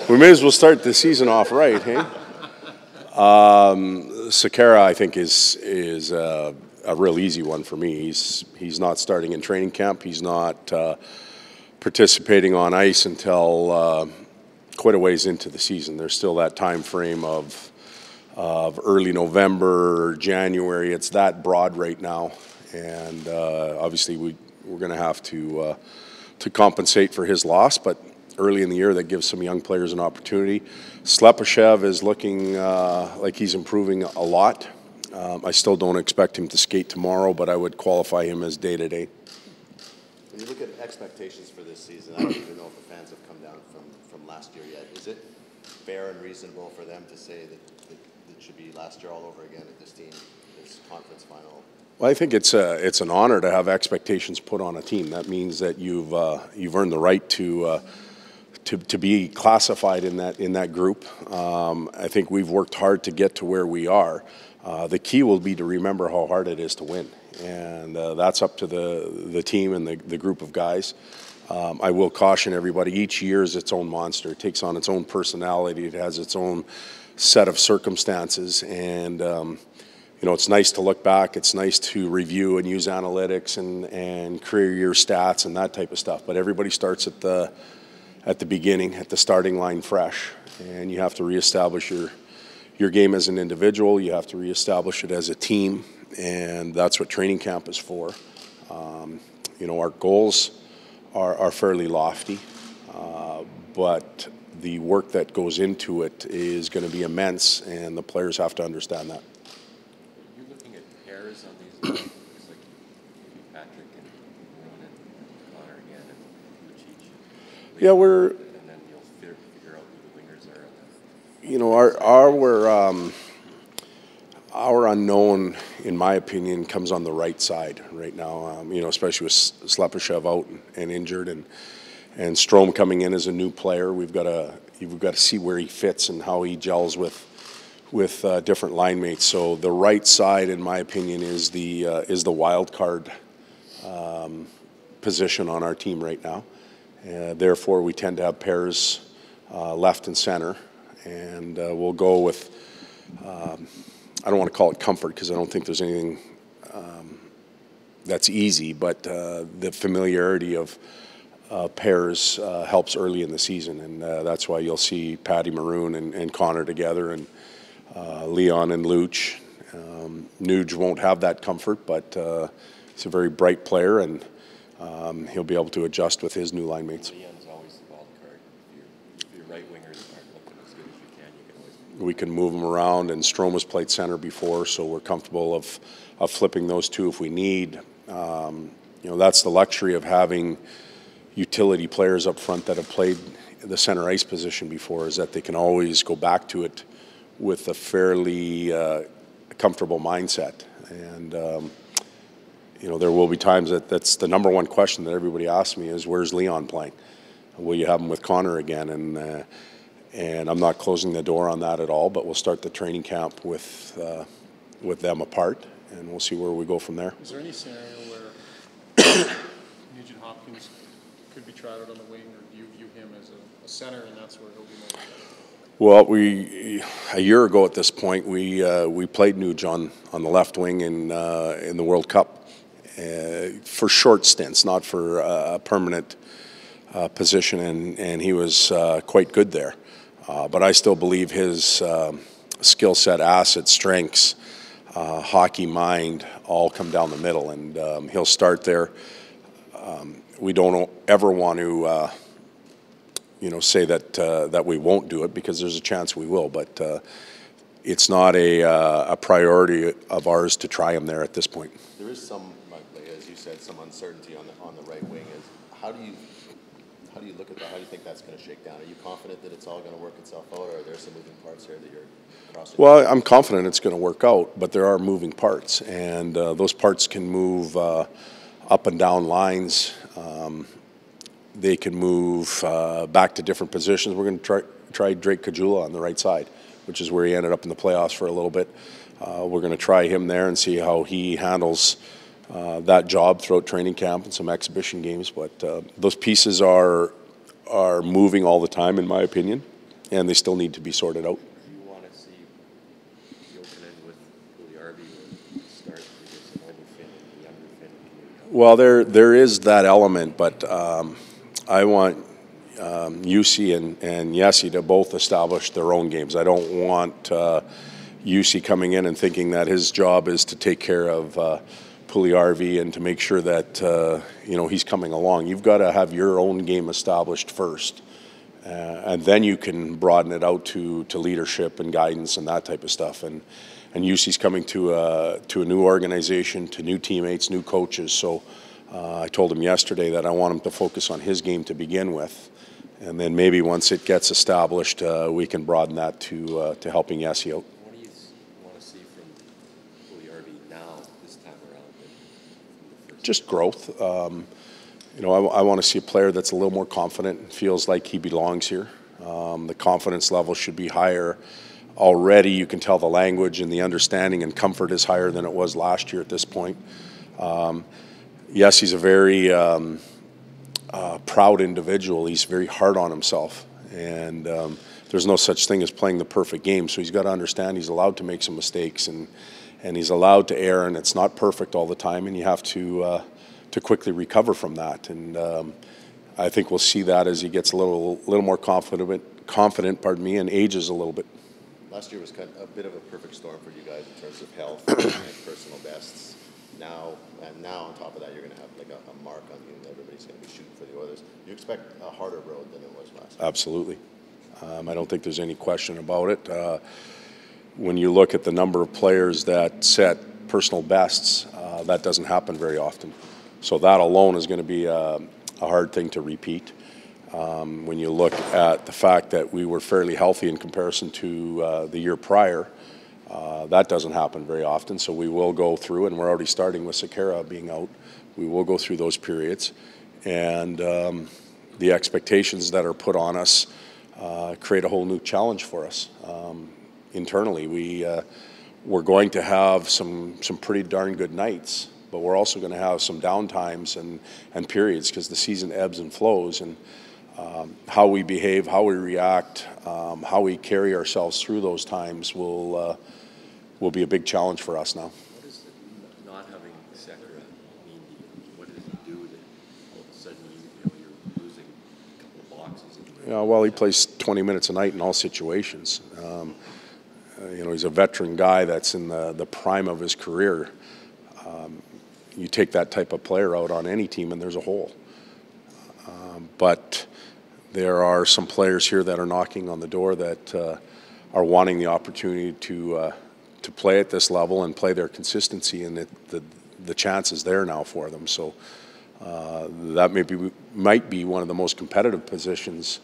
We may as well start the season off right, hey? Sakara, I think, is a real easy one for me. He's not starting in training camp. He's not participating on ice until quite a ways into the season. There's still that time frame of early November, January. It's that broad right now, and obviously we're going to have to compensate for his loss, but early in the year that gives some young players an opportunity. Slepyshev is looking like he's improving a lot. I still don't expect him to skate tomorrow, but I would qualify him as day-to-day. When you look at expectations for this season, I don't even know if the fans have come down from last year yet. Is it fair and reasonable for them to say that it should be last year all over again at this team, this conference final? Well, I think it's an honor to have expectations put on a team. That means that you've earned the right to be classified in that group. I think we've worked hard to get to where we are. The key will be to remember how hard it is to win, and that's up to the team and the group of guys. I will caution everybody, each year is its own monster. It takes on its own personality. It has its own set of circumstances, and you know, it's nice to look back. It's nice to review and use analytics and career year stats and that type of stuff. But everybody starts at the beginning, at the starting line fresh, and you have to reestablish your game as an individual. You have to reestablish it as a team, and that's what training camp is for. You know, our goals are fairly lofty, but the work that goes into it is going to be immense, and the players have to understand that. Are you looking at pairs on these lines, like maybe Patrick and Maroon and Connor again, and Lucic? Yeah, we're. And then you'll figure out who the wingers are. You know, our unknown, in my opinion, comes on the right side right now. You know, especially with Slepyshev out and injured, and Strome coming in as a new player. We've got to see where he fits and how he gels with different line mates. So the right side, in my opinion, is the wild card position on our team right now. Therefore, we tend to have pairs left and center, and we'll go with. I don't want to call it comfort because I don't think there's anything that's easy, but the familiarity of pairs helps early in the season, and that's why you'll see Patty Maroon and Connor together, and Leon and Luch. Nuge won't have that comfort, but he's a very bright player, and he'll be able to adjust with his new line mates. Leon's always the wild card. If your right wingers aren't looking as good as you can always. We can move them around, and Strome has played center before, so we're comfortable of flipping those two if we need. You know, that's the luxury of having utility players up front that have played the center ice position before, is that they can always go back to it with a fairly comfortable mindset. And you know, there will be times that's the number one question that everybody asks me is, where's Leon playing? Will you have him with Connor again? And I'm not closing the door on that at all, but we'll start the training camp with them apart, and we'll see where we go from there. Is there any scenario where Nugent Hopkins could be tried out on the wing, or do you view him as a center, and that's where he'll be most valuable? Well, a year ago at this point, we played Nuge on the left wing in the World Cup for short stints, not for a permanent position, and he was quite good there. But I still believe his skill set, assets, strengths, hockey mind all come down the middle, and he'll start there. We don't ever want to you know, say that we won't do it, because there's a chance we will, but it's not a priority of ours to try him there at this point. There is some, as you said, some uncertainty on the right wing. How do you look at that? How do you think that's going to shake down? Are you confident that it's all going to work itself out, or are there some moving parts here that you're crossing? Well, I'm confident it's going to work out, but there are moving parts, and those parts can move up and down lines. They can move back to different positions. We're going to try Drake Kajula on the right side, which is where he ended up in the playoffs for a little bit. We're going to try him there and see how he handles that job throughout training camp and some exhibition games. But those pieces are are moving all the time, in my opinion, and they still need to be sorted out. Do you want to see Jokinen with Puljujärvi start because of older Finn and younger Finn? Well, there is that element, but I want Jussi and Jesse to both establish their own games. I don't want Jussi coming in and thinking that his job is to take care of Puljujärvi and to make sure that he's coming along. You've got to have your own game established first, and then you can broaden it out to leadership and guidance and that type of stuff. And Jussi's coming to a new organization, to new teammates, new coaches. So I told him yesterday that I want him to focus on his game to begin with, and then maybe once it gets established, we can broaden that to helping Jesse out. What do you want to see from Puljujärvi now this time around? Just growth. I want to see a player that's a little more confident and feels like he belongs here. The confidence level should be higher. Already you can tell the language and the understanding and comfort is higher than it was last year at this point. Yes, he's a very proud individual. He's very hard on himself, and there's no such thing as playing the perfect game. So he's got to understand he's allowed to make some mistakes, and he's allowed to err, and it's not perfect all the time, and you have to quickly recover from that. And I think we'll see that as he gets a little more confident, and ages a little bit. Last year was kind of a bit of a perfect storm for you guys in terms of health and personal bests. Now on top of that, you're going to have like a mark on you, and everybody's going to be shooting for the Oilers. You expect a harder road than it was last year? Absolutely. I don't think there's any question about it. When you look at the number of players that set personal bests, that doesn't happen very often. So that alone is going to be a hard thing to repeat. When you look at the fact that we were fairly healthy in comparison to the year prior, that doesn't happen very often. So we will go through, and we're already starting with Sekera being out, we will go through those periods. And the expectations that are put on us create a whole new challenge for us. Internally, we're going to have some pretty darn good nights, but we're also going to have some downtimes and periods because the season ebbs and flows. And how we behave, how we react, how we carry ourselves through those times will be a big challenge for us now. What does not having Sekera mean to you? What does he do that all of a sudden you're losing a couple of boxes? Well, he plays 20 minutes a night in all situations. He's a veteran guy that's in the prime of his career. You take that type of player out on any team and there's a hole. But there are some players here that are knocking on the door that are wanting the opportunity to play at this level and play their consistency, and the chance is there now for them. So that might be one of the most competitive positions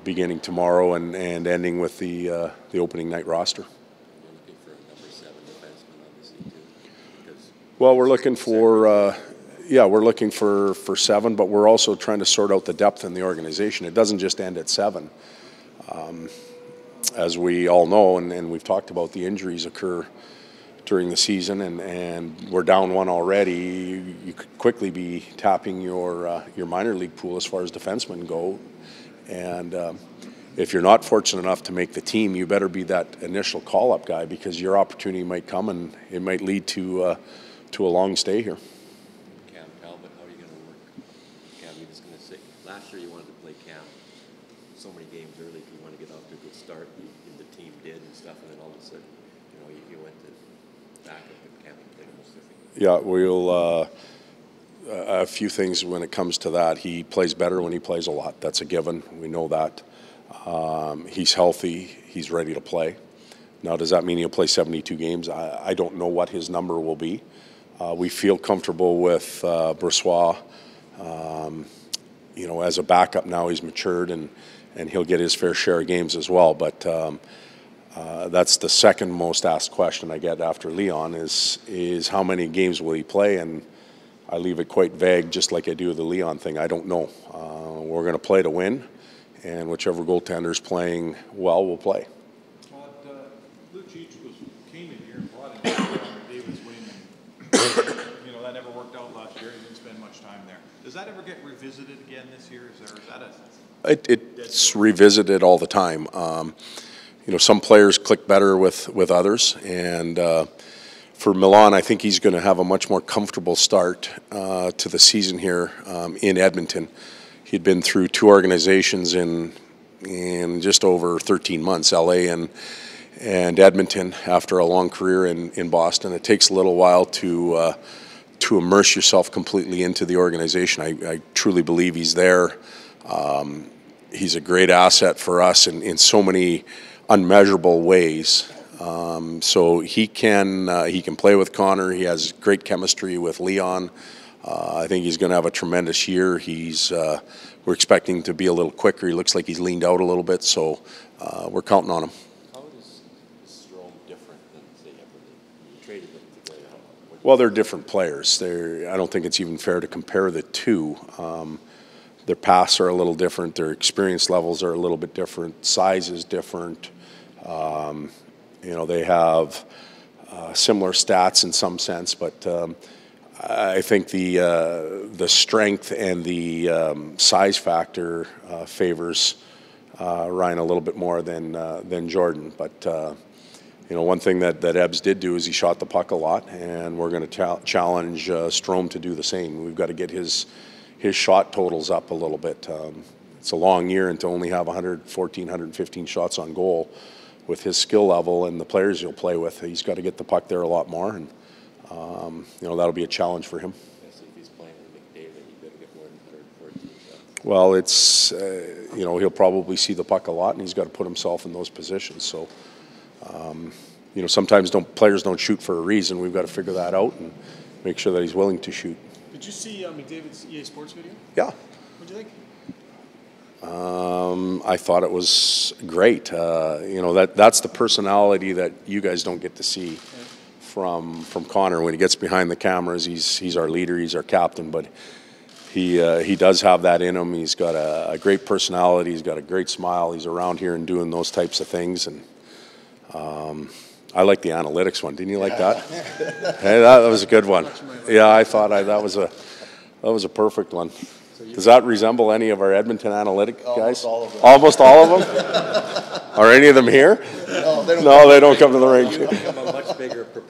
beginning tomorrow and ending with the opening night roster. You're looking for a number 7 defenseman, obviously, too. Well, we're looking for we're looking for 7, but we're also trying to sort out the depth in the organization. It doesn't just end at 7. As we all know, and we've talked about, the injuries occur during the season, and we're down 1 already. You could quickly be tapping your minor league pool as far as defensemen go. And if you're not fortunate enough to make the team, you better be that initial call-up guy, because your opportunity might come and it might lead to a long stay here. Cam Talbot, how are you going to work? Cam, you're just going to say, last year you wanted to play Cam so many games early if you want to get off to a good start, and the team did and stuff, and then all of a sudden, you went to back up and Cam played almost everything. Yeah, we'll a few things when it comes to that. He plays better when he plays a lot. That's a given. We know that. He's healthy. He's ready to play. Now, does that mean he'll play 72 games? I don't know what his number will be. We feel comfortable with Brossoit. As a backup now, he's matured, and he'll get his fair share of games as well. But that's the second most asked question I get after Leon is how many games will he play? And I leave it quite vague, just like I do the Leon thing. I don't know. We're going to play to win, and whichever goaltender's playing well will play. Todd, Lucic came in here and brought in David's wing. That never worked out last year. He didn't spend much much time there. Does that ever get revisited again this year? Is that a... It's revisited all the time. You know, some players click better with others, and for Milan, I think he's going to have a much more comfortable start to the season here in Edmonton. He'd been through 2 organizations in just over 13 months, LA and Edmonton, after a long career in Boston. It takes a little while to immerse yourself completely into the organization. I truly believe he's there. He's a great asset for us in so many unmeasurable ways. So he can play with Connor. He has great chemistry with Leon. I think he's going to have a tremendous year. We're expecting to be a little quicker. He looks like he's leaned out a little bit, so we're counting on him. How is Strome different than, say, Everly? You traded them today. Well, they're different players. I don't think it's even fair to compare the two. Their paths are a little different. Their experience levels are a little bit different. Size is different. You know, they have similar stats in some sense, but I think the strength and the size factor favors Ryan a little bit more than Jordan. But you know, one thing that Ebbs did do is he shot the puck a lot, and we're going to challenge Strome to do the same. We've got to get his shot totals up a little bit. It's a long year, and to only have 114, 115 shots on goal with his skill level and the players he'll play with, he's got to get the puck there a lot more, and you know, that'll be a challenge for him. Yes, if he's playing with McDavid, he better get more than 114 shots. Well, it's you know, he'll probably see the puck a lot, and he's got to put himself in those positions. So you know, sometimes players don't shoot for a reason. We've got to figure that out and make sure that he's willing to shoot. Did you see McDavid's EA Sports video? Yeah. What'd you think? I thought it was great. You know, that's the personality that you guys don't get to see from Connor. When he gets behind the cameras, he's our leader, he's our captain, but he does have that in him. He's got a great personality, he's got a great smile, he's around here and doing those types of things. And I like the analytics one. Didn't you like that? Hey, that was a good one. Yeah, I thought that was a perfect one. Does that resemble any of our Edmonton analytic guys? Almost all of them. Almost all of them? Are any of them here? No, they don't come to the rink. You become a much bigger proponent